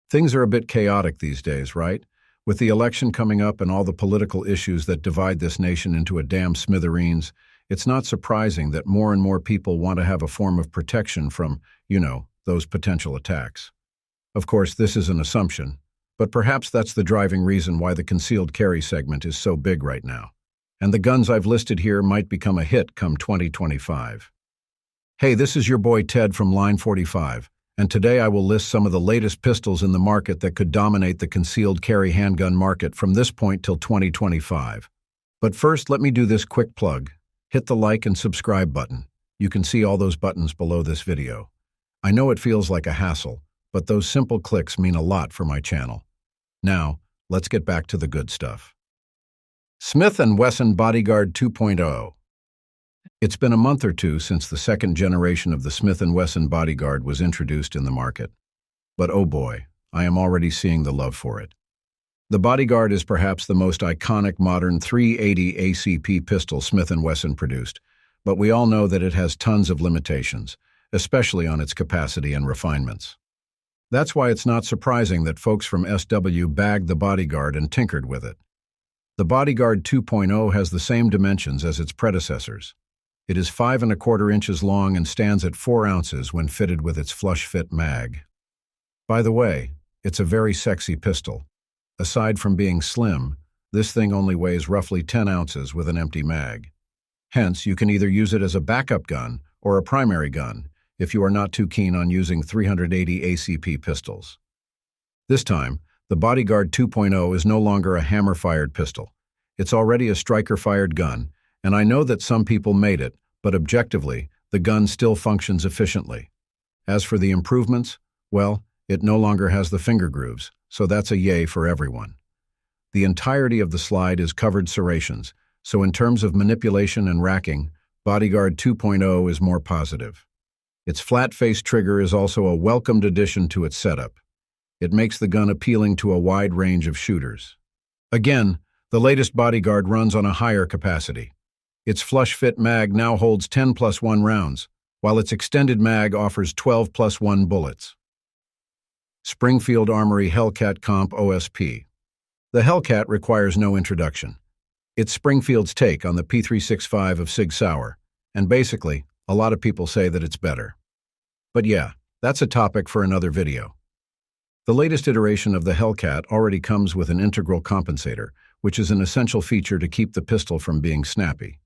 Things are a bit chaotic these days, right? With the election coming up and all the political issues that divide this nation into a damn smithereens, it's not surprising that more and more people want to have a form of protection from, those potential attacks. Of course, this is an assumption, but perhaps that's the driving reason why the concealed carry segment is so big right now. And the guns I've listed here might become a hit come 2025. Hey, this is your boy Ted from Line 45, and today I will list some of the latest pistols in the market that could dominate the concealed carry handgun market from this point till 2025. But first, let me do this quick plug. Hit the like and subscribe button. You can see all those buttons below this video. I know it feels like a hassle, but those simple clicks mean a lot for my channel. Now, let's get back to the good stuff. Smith & Wesson Bodyguard 2.0. It's been a month or two since the second generation of the Smith & Wesson Bodyguard was introduced in the market. But oh boy, I am already seeing the love for it. The Bodyguard is perhaps the most iconic modern .380 ACP pistol Smith & Wesson produced, but we all know that it has tons of limitations, especially on its capacity and refinements. That's why it's not surprising that folks from SW bagged the Bodyguard and tinkered with it. The Bodyguard 2.0 has the same dimensions as its predecessors. It is 5 1/4 inches long and stands at 4 ounces when fitted with its flush-fit mag. By the way, it's a very sexy pistol. Aside from being slim, this thing only weighs roughly 10 ounces with an empty mag. Hence, you can either use it as a backup gun or a primary gun if you are not too keen on using 380 ACP pistols. This time, the Bodyguard 2.0 is no longer a hammer-fired pistol. It's already a striker-fired gun, and I know that some people made it, but objectively, the gun still functions efficiently. As for the improvements, well, it no longer has the finger grooves, so that's a yay for everyone. The entirety of the slide is covered serrations, so in terms of manipulation and racking, Bodyguard 2.0 is more positive. Its flat-face trigger is also a welcomed addition to its setup. It makes the gun appealing to a wide range of shooters. Again, the latest Bodyguard runs on a higher capacity. Its flush-fit mag now holds 10+1 rounds, while its extended mag offers 12+1 bullets. Springfield Armory Hellcat Comp OSP. The Hellcat requires no introduction. It's Springfield's take on the P365 of Sig Sauer, and basically, a lot of people say that it's better. But yeah, that's a topic for another video. The latest iteration of the Hellcat already comes with an integral compensator, which is an essential feature to keep the pistol from being snappy.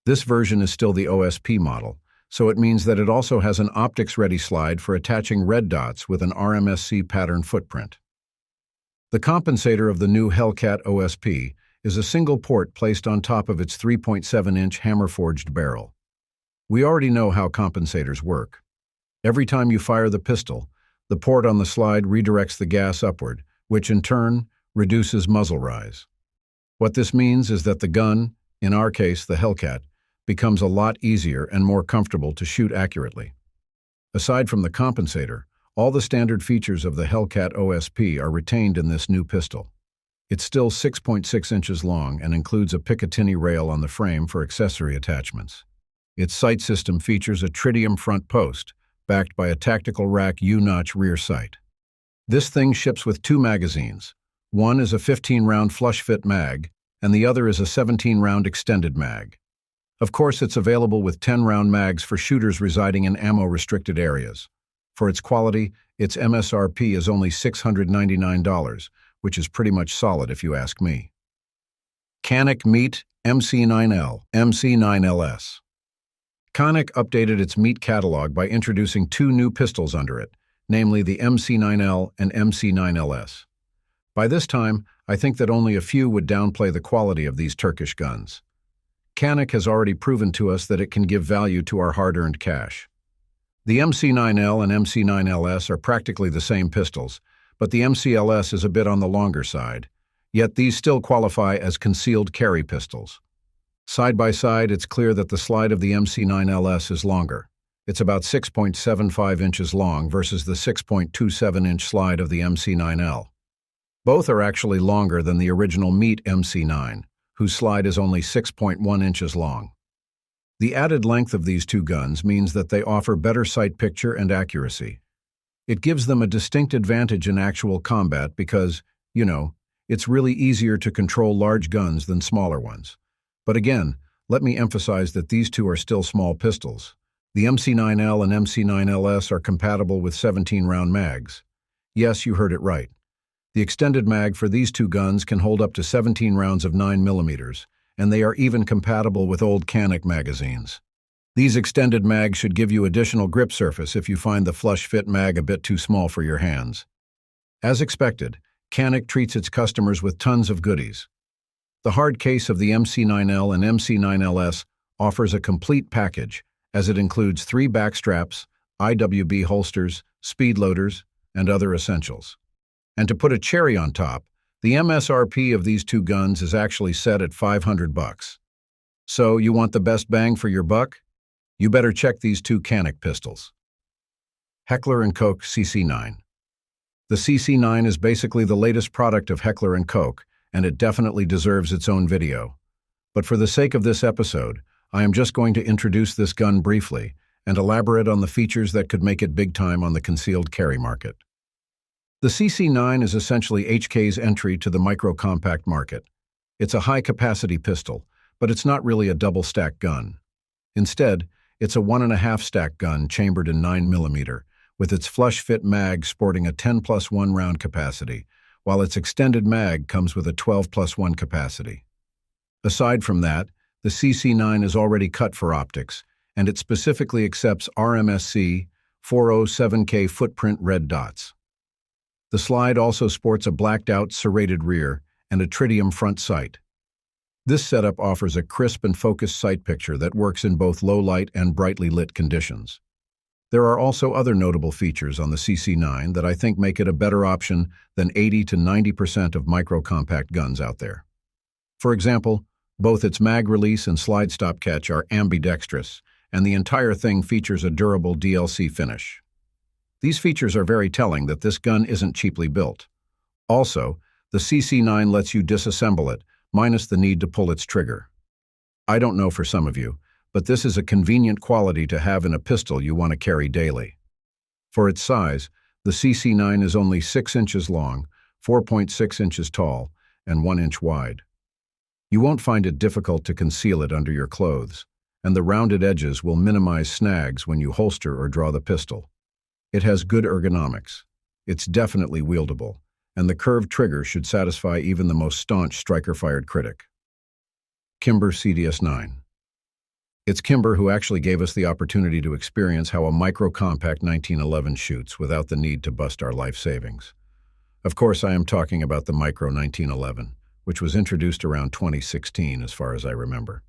This version is still the OSP model, so it means that it also has an optics-ready slide for attaching red dots with an RMSC pattern footprint. The compensator of the new Hellcat OSP is a single port placed on top of its 3.7-inch hammer-forged barrel. We already know how compensators work. Every time you fire the pistol, the port on the slide redirects the gas upward, which in turn reduces muzzle rise. What this means is that the gun, in our case the Hellcat, becomes a lot easier and more comfortable to shoot accurately. Aside from the compensator, all the standard features of the Hellcat OSP are retained in this new pistol. It's still 6.6 inches long and includes a Picatinny rail on the frame for accessory attachments. Its sight system features a tritium front post, backed by a tactical rack U-notch rear sight. This thing ships with 2 magazines. One is a 15-round flush-fit mag, and the other is a 17-round extended mag. Of course, it's available with 10-round mags for shooters residing in ammo-restricted areas. For its quality, its MSRP is only $699, which is pretty much solid if you ask me. Canic Meat MC9L, MC9LS. Canic updated its meat catalog by introducing 2 new pistols under it, namely the MC9L and MC9LS. By this time, I think that only a few would downplay the quality of these Turkish guns. Canic has already proven to us that it can give value to our hard-earned cash. The MC9L and MC9LS are practically the same pistols, but the MCLS is a bit on the longer side, yet these still qualify as concealed carry pistols. Side by side, it's clear that the slide of the MC9LS is longer. It's about 6.75 inches long versus the 6.27-inch slide of the MC9L. Both are actually longer than the original Meat MC9, whose slide is only 6.1 inches long. The added length of these 2 guns means that they offer better sight picture and accuracy. It gives them a distinct advantage in actual combat because, it's really easier to control large guns than smaller ones. But again, let me emphasize that these two are still small pistols. The MC9L and MC9LS are compatible with 17-round mags. Yes, you heard it right. The extended mag for these two guns can hold up to 17 rounds of 9mm, and they are even compatible with old Canic magazines. These extended mags should give you additional grip surface if you find the flush-fit mag a bit too small for your hands. As expected, Canic treats its customers with tons of goodies. The hard case of the MC9L and MC9LS offers a complete package, as it includes 3 back straps, IWB holsters, speed loaders, and other essentials. And to put a cherry on top, the MSRP of these two guns is actually set at $500. So, you want the best bang for your buck? You better check these two Canic pistols. Heckler Koch CC9. The CC9 is basically the latest product of Heckler & Koch, and it definitely deserves its own video. But for the sake of this episode, I am just going to introduce this gun briefly and elaborate on the features that could make it big time on the concealed carry market. The CC9 is essentially HK's entry to the micro-compact market. It's a high-capacity pistol, but it's not really a double-stack gun. Instead, it's a 1.5-stack gun chambered in 9mm, with its flush-fit mag sporting a 10+1 round capacity, while its extended mag comes with a 12+1 capacity. Aside from that, the CC9 is already cut for optics, and it specifically accepts RMSC 407K footprint red dots. The slide also sports a blacked-out serrated rear and a tritium front sight. This setup offers a crisp and focused sight picture that works in both low-light and brightly lit conditions. There are also other notable features on the CC9 that I think make it a better option than 80 to 90% of micro-compact guns out there. For example, both its mag release and slide stop catch are ambidextrous, and the entire thing features a durable DLC finish. These features are very telling that this gun isn't cheaply built. Also, the CC9 lets you disassemble it, minus the need to pull its trigger. I don't know for some of you, but this is a convenient quality to have in a pistol you want to carry daily. For its size, the CC9 is only 6 inches long, 4.6 inches tall, and 1 inch wide. You won't find it difficult to conceal it under your clothes, and the rounded edges will minimize snags when you holster or draw the pistol. It has good ergonomics. It's definitely wieldable, and the curved trigger should satisfy even the most staunch striker-fired critic. Kimber CD9. It's Kimber who actually gave us the opportunity to experience how a micro-compact 1911 shoots without the need to bust our life savings. Of course, I am talking about the Micro 1911, which was introduced around 2016 as far as I remember.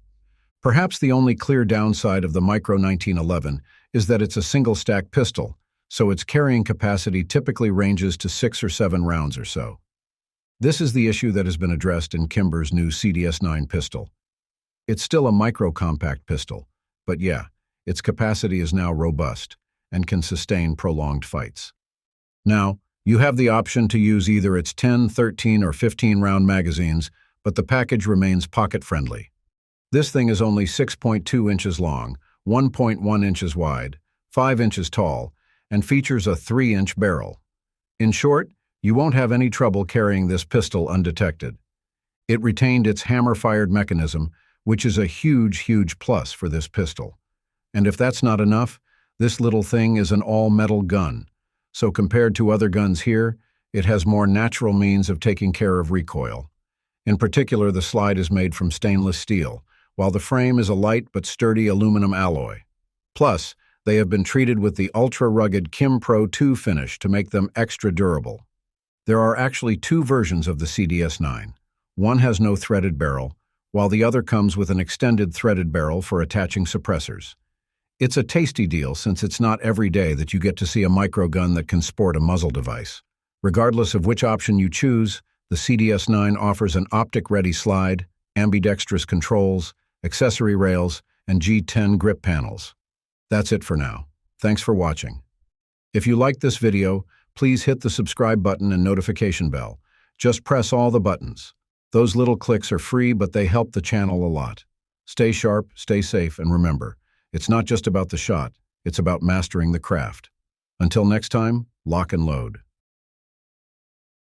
Perhaps the only clear downside of the Micro 1911 is that it's a single-stack pistol, so its carrying capacity typically ranges to 6 or 7 rounds or so. This is the issue that has been addressed in Kimber's new CDS9 pistol. It's still a micro-compact pistol, but yeah, its capacity is now robust and can sustain prolonged fights. Now, you have the option to use either its 10, 13, or 15-round magazines, but the package remains pocket-friendly. This thing is only 6.2 inches long, 1.1 inches wide, 5 inches tall, and features a 3-inch barrel. In short, you won't have any trouble carrying this pistol undetected. It retained its hammer-fired mechanism, which is a huge plus for this pistol. And if that's not enough, this little thing is an all-metal gun. So compared to other guns here, it has more natural means of taking care of recoil. In particular, the slide is made from stainless steel, while the frame is a light but sturdy aluminum alloy. Plus, they have been treated with the ultra-rugged Kim Pro 2 finish to make them extra durable. There are actually 2 versions of the CDS9. One has no threaded barrel, while the other comes with an extended threaded barrel for attaching suppressors. It's a tasty deal since it's not every day that you get to see a microgun that can sport a muzzle device. Regardless of which option you choose, the CDS9 offers an optic-ready slide, ambidextrous controls, accessory rails, and G10 grip panels. That's it for now. Thanks for watching. If you liked this video, please hit the subscribe button and notification bell. Just press all the buttons. Those little clicks are free, but they help the channel a lot. Stay sharp, stay safe, and remember, it's not just about the shot, it's about mastering the craft. Until next time, lock and load.